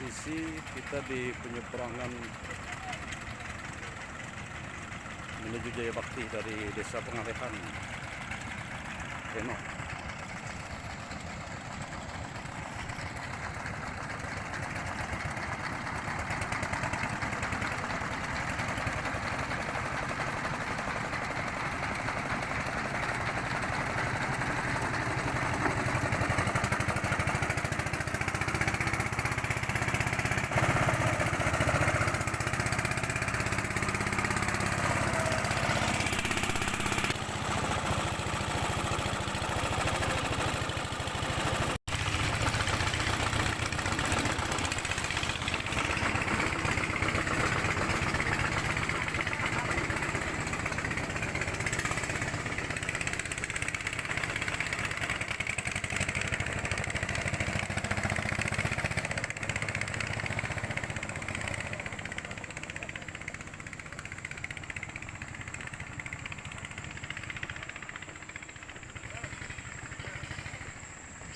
posisi kita di penyeberangan menuju Jaya Bakti dari Desa Pengalehan, Reno.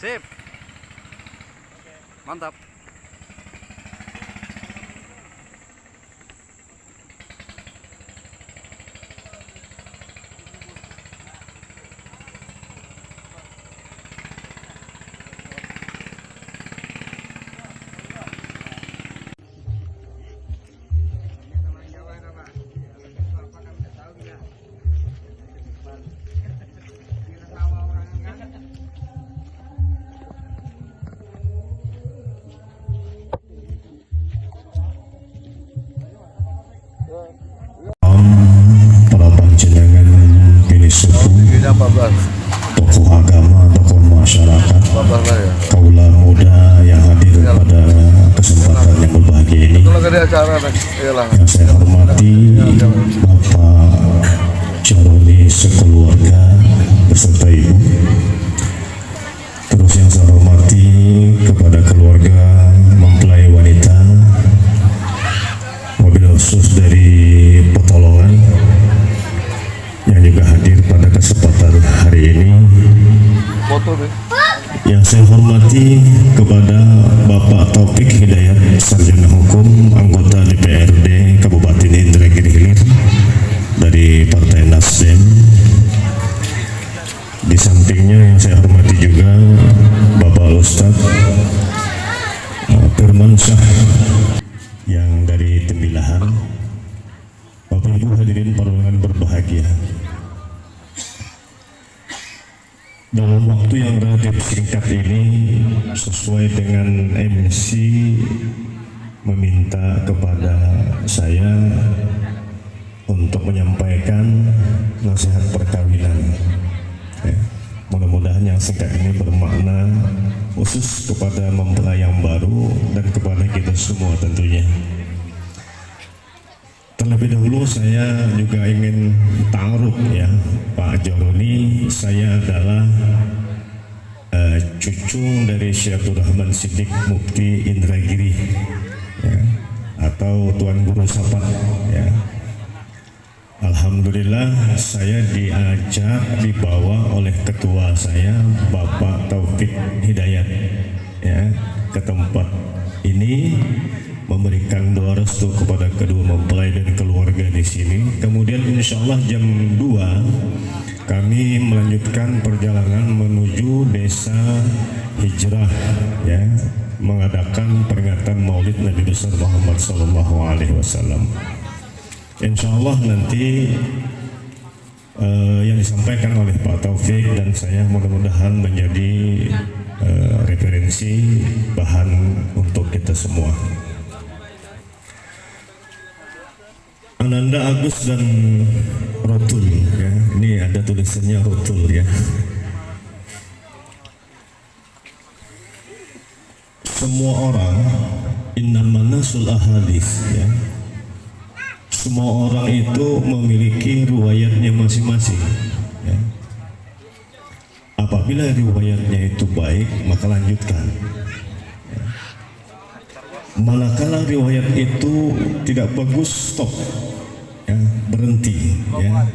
Sip. Mantap. Para panjenengan pilih sepuh, tokoh agama, tokoh masyarakat, kaula muda yang hadir pada kesempatan yang berbahagia ini. Yang saya hormati Bapak Jaroni sekeluarga beserta Ibu. Terus yang saya hormati kepada keluarga mempelai wanita, mobil khusus dari Petolongan yang juga hadir pada kesempatan hari ini. Yang saya hormati kepada Bapak Taufik Hidayat, Sarjana Hukum, anggota DPRD Kabupaten Indragiri Hilir dari Partai Nasdem. Di sampingnya yang saya hormati juga Bapak Ustadz Firman Syah yang dari Tembilahan. Bapak Ibu hadirin parlemen berbahagia, dalam waktu yang relatif singkat ini, sesuai dengan MC meminta kepada saya untuk menyampaikan nasihat perkawinan. Mudah-mudahan yang singkat ini bermakna khusus kepada mempelai yang baru dan kepada kita semua tentunya. Terlebih dahulu saya juga ingin ta'aruf ya, Pak Jaroni, saya adalah cucu dari Syekh Abdul Rahman Siddiq Mufti Indragiri ya, atau Tuan Guru Sapat ya. Alhamdulillah saya dibawa oleh ketua saya Bapak Taufik Hidayat ya, ke tempat ini, memberikan doa restu kepada kedua mempelai dan keluarga di sini. Kemudian insya Allah jam 2 kami melanjutkan perjalanan menuju desa Hijrah ya, mengadakan peringatan Maulid Nabi besar Muhammad SAW. Insya Allah nanti yang disampaikan oleh Pak Taufik dan saya mudah-mudahan menjadi referensi bahan untuk kita semua. Ananda Agus dan Rotul ya, ini ada tulisannya Rotul ya. Semua orang innaman nasul ahadits ya, semua orang itu memiliki riwayatnya masing-masing ya. Apabila riwayatnya itu baik maka lanjutkan ya. Manakala riwayat itu tidak bagus, stop ya, berhenti ya.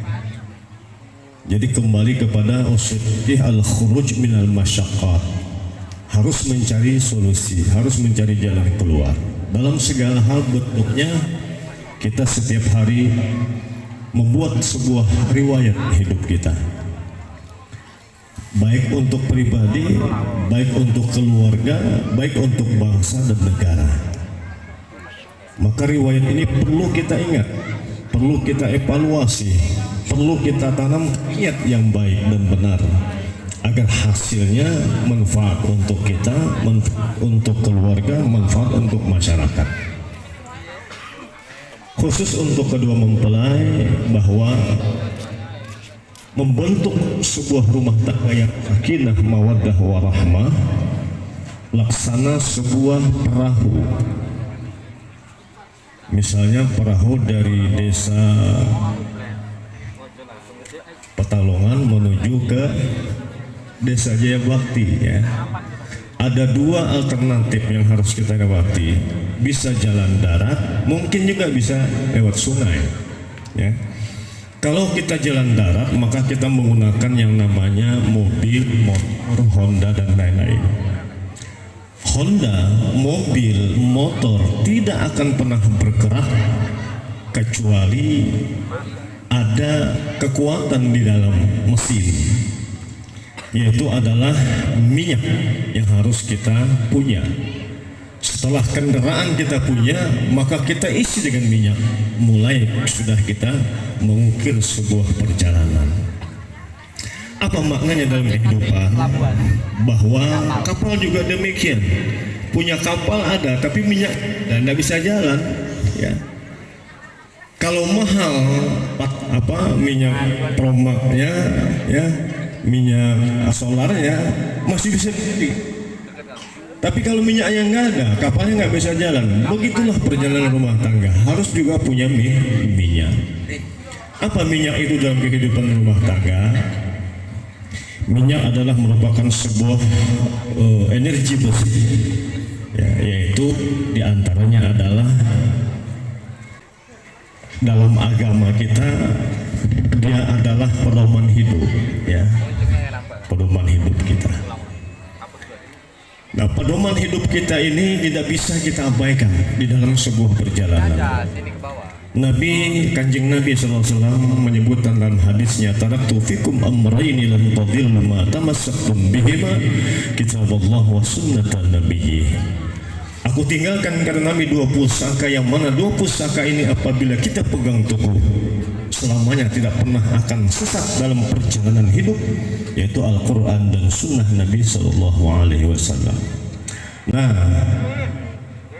Jadi kembali kepada usulih al-khuruj minal masyaqqat harus mencari solusi, harus mencari jalan keluar. Dalam segala hal bentuknya kita setiap hari membuat sebuah riwayat hidup kita. Baik untuk pribadi, baik untuk keluarga, baik untuk bangsa dan negara. Maka riwayat ini perlu kita ingat, perlu kita evaluasi, perlu kita tanam niat yang baik dan benar agar hasilnya manfaat untuk kita, manfaat untuk keluarga, manfaat untuk masyarakat. Khusus untuk kedua mempelai, bahwa membentuk sebuah rumah tangga yang sakinah, mawaddah, warahmah, laksana sebuah perahu. Misalnya perahu dari desa Petalongan menuju ke desa Jayabakti, ya. Ada dua alternatif yang harus kita lewati. Bisa jalan darat, mungkin juga bisa lewat sungai, ya. Kalau kita jalan darat, maka kita menggunakan yang namanya mobil, motor, Honda dan lain-lain. Honda, mobil, motor tidak akan pernah bergerak kecuali ada kekuatan di dalam mesin, yaitu adalah minyak yang harus kita punya. Setelah kendaraan kita punya, maka kita isi dengan minyak. Mulai sudah kita mengukir sebuah perjalanan. Apa maknanya dalam kehidupan? Bahwa kapal juga demikian. Punya kapal ada, tapi minyak dan tidak bisa jalan, ya. Kalau mahal minyak promaknya, ya, minyak solarnya masih bisa beli. Tapi kalau minyaknya nggak ada, kapalnya nggak bisa jalan. Begitulah perjalanan rumah tangga, harus juga punya minyak. Apa minyak itu dalam kehidupan rumah tangga? Minyak adalah merupakan sebuah energi bersih, ya, yaitu diantaranya adalah dalam agama kita dia adalah pedoman hidup, ya, pedoman hidup kita. Nah, pedoman hidup kita ini tidak bisa kita abaikan di dalam sebuah perjalanan. Kanjeng Nabi SAW menyebutkan dalam hadisnya, taraktu fikum amrayni lan tadillu ma tamassaktum bihima kitaballah wa sunnatan nabiyyi. Aku tinggalkan karena Nabi dua pusaka, yang mana dua pusaka ini apabila kita pegang teguh selamanya tidak pernah akan sesat dalam perjalanan hidup, yaitu Al-Quran dan Sunnah Nabi SAW. Nah,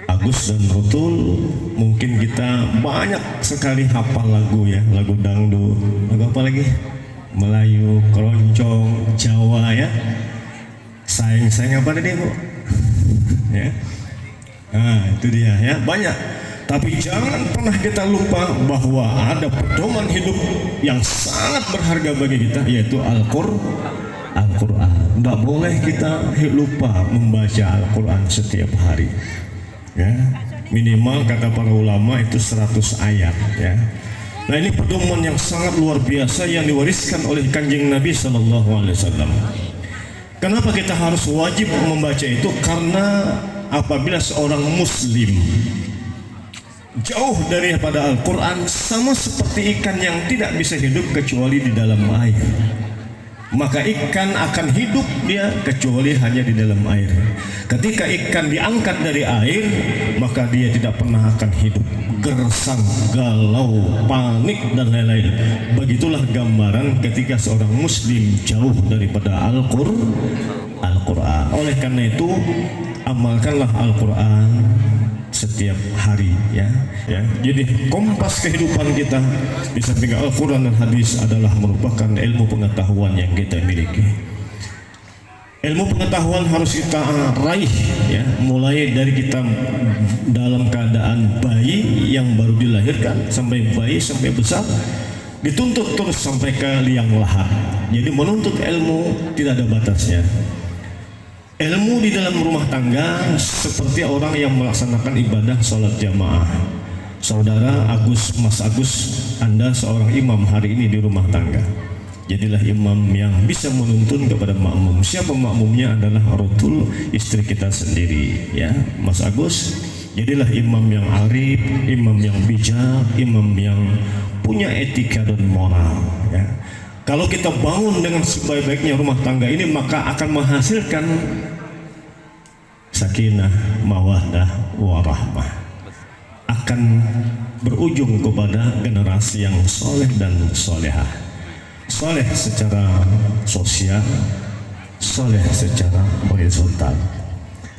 Agus dan Rutul mungkin kita banyak sekali hafal lagu, ya, lagu dangdut, lagu apa lagi? Melayu, keroncong, Jawa, ya. Sayang apa tadi, Bu? Ya. Nah, itu dia, ya, banyak. Tapi jangan pernah kita lupa bahwa ada pedoman hidup yang sangat berharga bagi kita, yaitu Al-Quran. Tidak boleh kita lupa membaca Al-Quran setiap hari, ya. Minimal kata para ulama itu 100 ayat, ya. Nah, ini pedoman yang sangat luar biasa yang diwariskan oleh Kanjeng Nabi SAW. Kenapa kita harus wajib membaca itu? Karena apabila seorang muslim jauh daripada Al-Quran, sama seperti ikan yang tidak bisa hidup kecuali di dalam air. Maka ikan akan hidup dia kecuali hanya di dalam air. Ketika ikan diangkat dari air, maka dia tidak pernah akan hidup. Gersang, galau, panik, dan lain-lain. Begitulah gambaran ketika seorang muslim jauh daripada Al-Quran. Oleh karena itu, amalkanlah Al-Quran setiap hari, ya. Jadi kompas kehidupan kita di samping Al-Quran dan hadis adalah merupakan ilmu pengetahuan yang kita miliki. Ilmu pengetahuan harus kita raih, ya, mulai dari kita dalam keadaan bayi yang baru dilahirkan sampai bayi sampai besar, dituntut terus sampai ke liang lahat. Jadi menuntut ilmu tidak ada batasnya. Ilmu di dalam rumah tangga seperti orang yang melaksanakan ibadah sholat jamaah. Saudara Agus, Mas Agus, Anda seorang imam hari ini di rumah tangga. Jadilah imam yang bisa menuntun kepada makmum. Siapa makmumnya? Adalah Rotul, istri kita sendiri, ya Mas Agus. Jadilah imam yang arif, imam yang bijak, imam yang punya etika dan moral, ya. Kalau kita bangun dengan sebaik-baiknya rumah tangga ini, maka akan menghasilkan sakinah, mawaddah, warahmah. Akan berujung kepada generasi yang soleh dan solehah. Soleh secara sosial, soleh secara horizontal.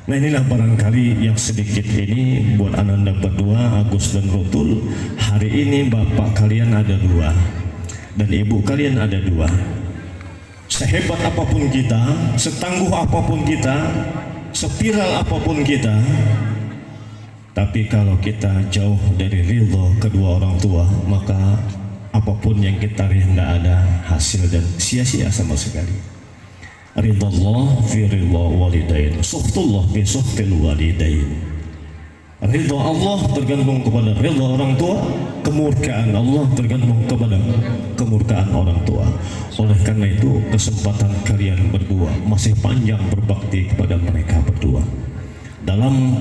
Nah, inilah barangkali yang sedikit ini buat ananda berdua, Agus dan Rotul. Hari ini bapak kalian ada dua dan ibu kalian ada dua. Sehebat apapun kita, setangguh apapun kita, sepiral apapun kita, tapi kalau kita jauh dari ridho kedua orang tua, maka apapun yang kita raih tidak ada hasil dan sia-sia sama sekali. Ridallah fi ridha walidain, suhtullah fi suhtil walidain. Ridha Allah tergantung kepada ridha orang tua, kemurkaan Allah tergantung kepada kemurkaan orang tua. Oleh karena itu, kesempatan kalian berdua masih panjang berbakti kepada mereka berdua dalam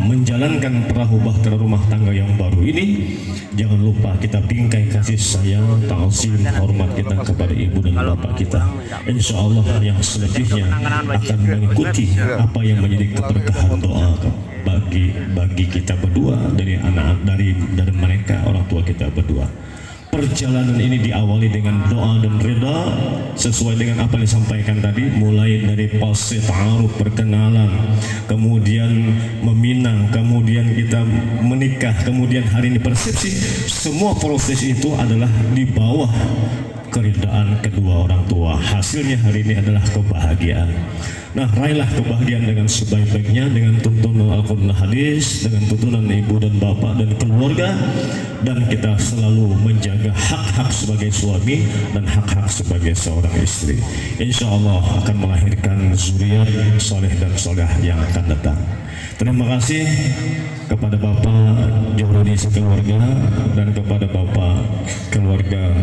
menjalankan perahu bahtera rumah tangga yang baru ini. Jangan lupa kita bingkai kasih sayang, ta'zim, hormat kita kepada ibu dan bapak kita. Insya Allah yang selebihnya akan mengikuti apa yang menjadi keberkahan doa bagi kita berdua dari anak dari mereka orang tua kita berdua. Perjalanan ini diawali dengan doa dan reda sesuai dengan apa yang disampaikan tadi, mulai dari fase ta'aruf, perkenalan, kemudian meminang, kemudian kita menikah, kemudian hari ini persepsi. Semua proses itu adalah di bawah keridaan kedua orang tua. Hasilnya hari ini adalah kebahagiaan. Nah, raihlah kebahagiaan dengan sebaik-baiknya, dengan tuntunan Al-Quran Hadis, dengan tuntunan ibu dan bapak dan keluarga, dan kita selalu menjaga hak-hak sebagai suami dan hak-hak sebagai seorang istri. Insya Allah akan melahirkan zuriat soleh dan soleh yang akan datang. Terima kasih kepada Bapak Johroni sekeluarga dan kepada Bapak keluarga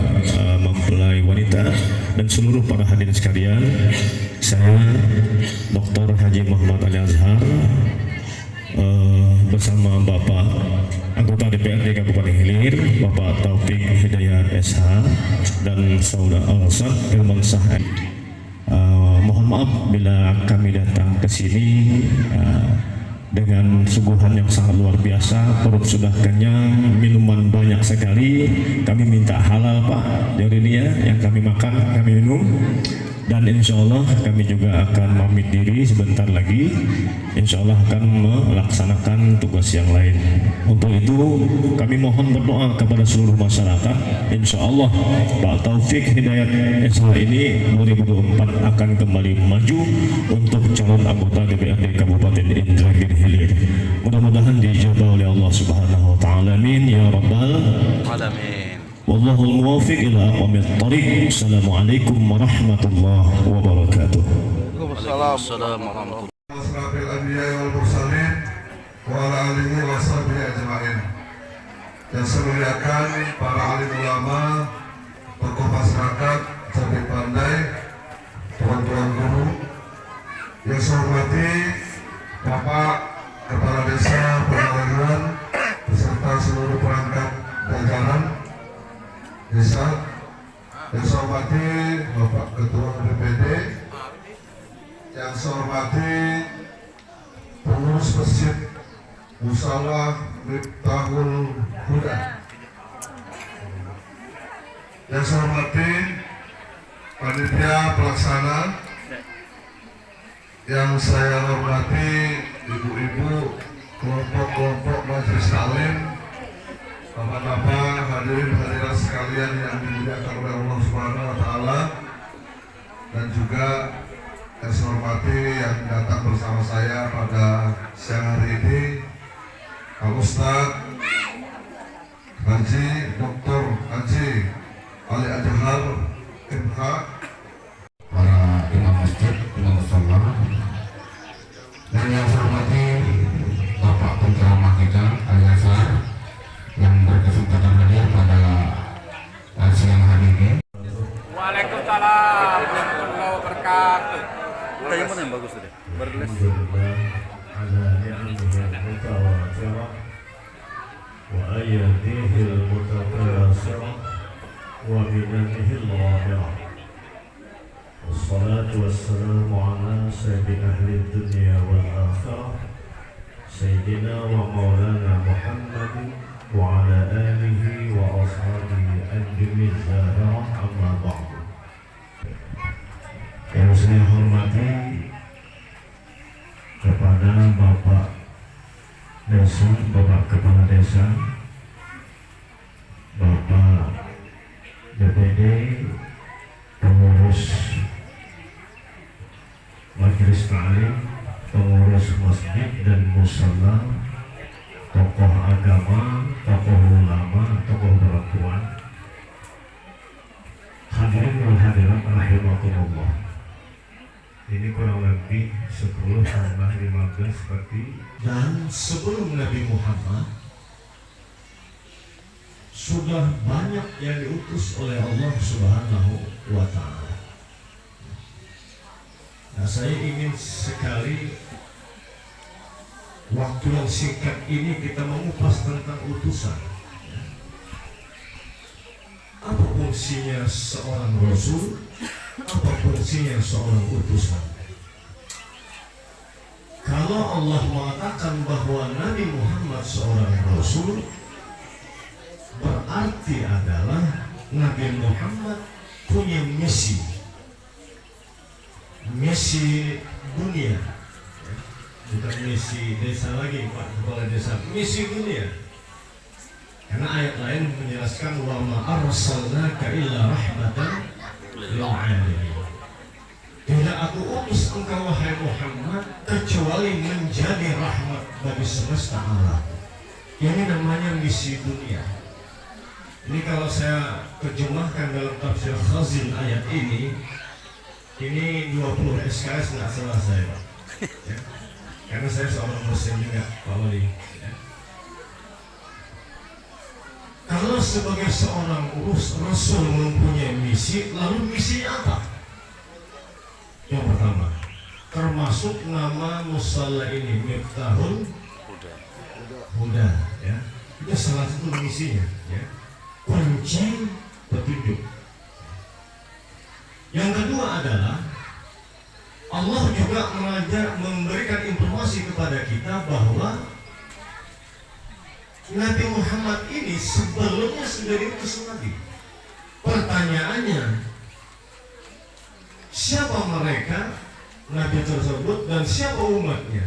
mempelai wanita dan seluruh para hadirin sekalian. Saya Dr. Haji Muhammad Ali Azhar bersama Bapak anggota DPRD Kabupaten Hilir, Bapak Taufik Hidayat SH dan Saudara Al-Sad Ilman Sah. Mohon maaf bila kami datang ke sini dengan suguhan yang sangat luar biasa. Perut sudah kenyang, minuman banyak sekali. Kami minta halal Pak, dari dia yang kami makan, kami minum. Dan insya Allah kami juga akan pamit diri sebentar lagi. Insya Allah akan melaksanakan tugas yang lain. Untuk itu kami mohon berdoa kepada seluruh masyarakat. Insya Allah Pak Taufik Hidayat SH ini 2024 akan kembali maju untuk calon anggota DPRD Kabupaten Indragiri Hilir. Mudah-mudahan dijabah oleh Allah Subhanahu Wa Taala. Amin ya Rabbal Alamin. Wallahul muwafiq ila aqwamit thariq. Assalamualaikum warahmatullahi wabarakatuh. Waalaikumsalam warahmatullahi wabarakatuh. Yang saya muliakan para alim ulama, tokoh masyarakat, cerdik pandai, tuan-tuan guru. Yang saya hormati Bapak Kepala Desa Pengalengan beserta seluruh perangkat jajaran desa. Yang saya hormati Bapak Ketua DPD, yang saya hormati pengurus masjid Musala Miftahul Huda, yang saya hormati panitia pelaksana, yang saya hormati ibu-ibu kelompok-kelompok majelis taklim, bapak-bapak, hadirin hadirat sekalian yang dimuliakan oleh Allah Subhanahu Wa Taala, dan juga yang saya hormati yang datang bersama saya pada siang hari ini, Pak Ustadz Haji Dr. Haji Ali Azhar MH, para imam masjid, imam mushola, dan yang saya hormati Bapak penceramah kita Ali Azhar yang berkesempatan hadir pada siang hari ini. Waalaikumsalam warahmatullahi wabarakatuh. Tanya mana yang bagus tadi? Berles. على نعمه المتواترة وأيديه المتكاثرة ومننه الغامرة والصلاة والسلام على سيد أهل الدنيا والآخرة سيدنا ومولانا محمد وعلى آله وأصحابه أنجم الزاهرة أما بعد. Yang saya hormati kepada Bapak Desa, Bapak Kepala Desa, Bapak DPD, pengurus Majelis Ta'lim, pengurus masjid dan musala, tokoh agama, tokoh ulama, tokoh perempuan, hadirin wal hadirat rahimakumullah. Ini kurang lebih 10 tambah 15 seperti. Dan sebelum Nabi Muhammad sudah banyak yang diutus oleh Allah Subhanahu wa Ta'ala. Nah, saya ingin sekali waktu yang singkat ini kita mengupas tentang utusan. Apa fungsinya seorang Rasul? Apa fungsinya seorang utusan? Kalau Allah mengatakan bahwa Nabi Muhammad seorang Rasul, berarti adalah Nabi Muhammad punya misi dunia, bukan misi desa lagi Pak Kepala Desa, misi dunia. Karena ayat lain menjelaskan wa ma arsalnaka illa rahmatan lil alamin. Tidak aku utus engkau wahai Muhammad kecuali menjadi rahmat bagi semesta alam. Ini namanya misi dunia. Ini kalau saya terjemahkan dalam tafsir Khazin ayat ini 20 SKS nggak salah saya Pak. Ya. Karena saya seorang muslim juga Pak Wali. Ya. Kalau sebagai seorang Rasul mempunyai misi, lalu misinya apa? Yang pertama, termasuk nama musalla ini Miftahul Huda, ya. Itu salah satu misinya, ya. Kunci petunjuk. Yang kedua adalah Allah juga memberikan informasi kepada kita bahwa Nabi Muhammad ini sebelumnya sudah diutus Nabi. Pertanyaannya, siapa mereka Nabi tersebut dan siapa umatnya?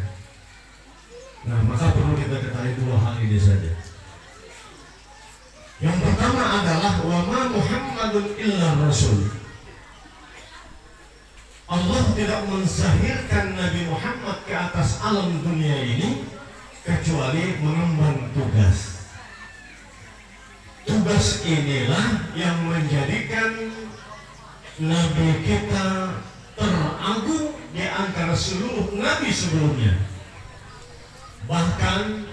Nah, maka perlu kita ketahui dua hal ini saja. Yang pertama adalah wa ma Muhammadun illa Rasul. Allah tidak menzahirkan Nabi Muhammad ke atas alam dunia ini kecuali mengemban tugas. Tugas inilah yang menjadikan Nabi kita teragung di antara seluruh Nabi sebelumnya. Bahkan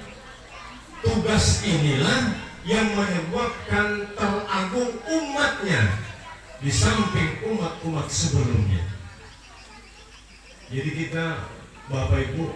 tugas inilah yang menyebabkan teragung umatnya di samping umat-umat sebelumnya. Jadi kita Bapak Ibu